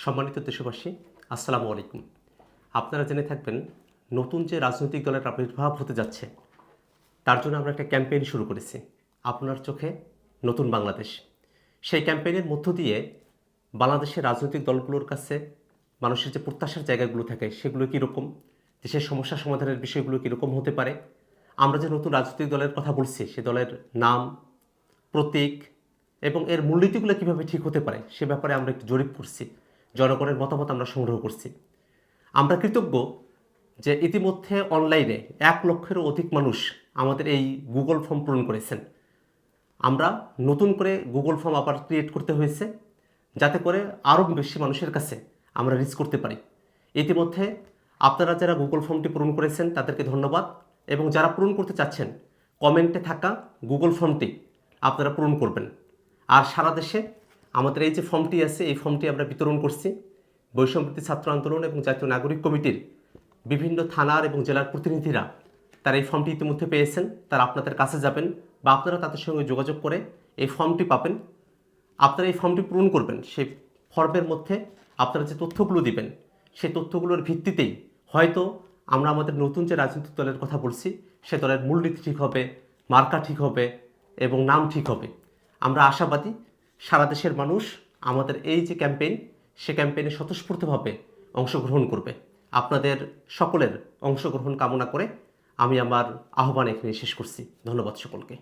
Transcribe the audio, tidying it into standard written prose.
সম্মানিত দেশবাসী, আসসালামু আলাইকুম। আপনারা জেনে থাকবেন নতুন যে রাজনৈতিক দলের আবির্ভাব হতে যাচ্ছে তার জন্য আমরা একটা ক্যাম্পেইন শুরু করেছি, আপনার চোখে নতুন বাংলাদেশ। সেই ক্যাম্পেইনের মধ্য দিয়ে বাংলাদেশের রাজনৈতিক দলগুলোর কাছে মানুষের যে প্রত্যাশার জায়গাগুলো থাকে সেগুলো কীরকম, দেশের সমস্যা সমাধানের বিষয়গুলো কীরকম হতে পারে, আমরা যে নতুন রাজনৈতিক দলের কথা বলছি সে দলের নাম, প্রতীক এবং এর মূলনীতিগুলো কীভাবে ঠিক হতে পারে সে ব্যাপারে আমরা একটু জরিপ করছি, জনগণের মতামত আমরা সংগ্রহ করছি। আমরা কৃতজ্ঞ যে ইতিমধ্যে অনলাইনে 1,00,000-এরও অধিক মানুষ আমাদের এই গুগল ফর্ম পূরণ করেছেন। আমরা নতুন করে গুগল ফর্ম আবার ক্রিয়েট করতে হয়েছে যাতে করে আরও বেশি মানুষের কাছে আমরা রিচ করতে পারি। ইতিমধ্যে আপনারা যারা গুগল ফর্মটি পূরণ করেছেন তাদেরকে ধন্যবাদ, এবং যারা পূরণ করতে চাচ্ছেন কমেন্টে থাকা গুগল ফর্মটি আপনারা পূরণ করবেন। আর সারা দেশে আমাদের এই যে ফর্মটি আছে এই ফর্মটি আমরা বিতরণ করছি। বৈষম্যবিরোধী ছাত্র আন্দোলন এবং জাতীয় নাগরিক কমিটির বিভিন্ন থানার এবং জেলার প্রতিনিধিরা তারা এই ফর্মটি ইতিমধ্যে পেয়েছেন। তারা আপনাদের কাছে যাবেন বা আপনারা তাদের সঙ্গে যোগাযোগ করে এই ফর্মটি পাবেন। আপনারা এই ফর্মটি পূরণ করবেন। সেই ফর্মের মধ্যে আপনারা যে তথ্যগুলো দিবেন সেই তথ্যগুলোর ভিত্তিতেই হয়তো আমরা আমাদের নতুন যে রাজনৈতিক দলের কথা বলছি সে দলের মূলনীতি ঠিক হবে, মার্কা ঠিক হবে এবং নাম ঠিক হবে। আমরা আশাবাদী সারা দেশের মানুষ আমাদের এই যে ক্যাম্পেইন সে ক্যাম্পেইনে স্বতঃস্ফূর্তভাবে অংশগ্রহণ করবে। আপনাদের সকলের অংশগ্রহণ কামনা করে আমি আমার আহ্বান এখানে শেষ করছি। ধন্যবাদ সকলকে।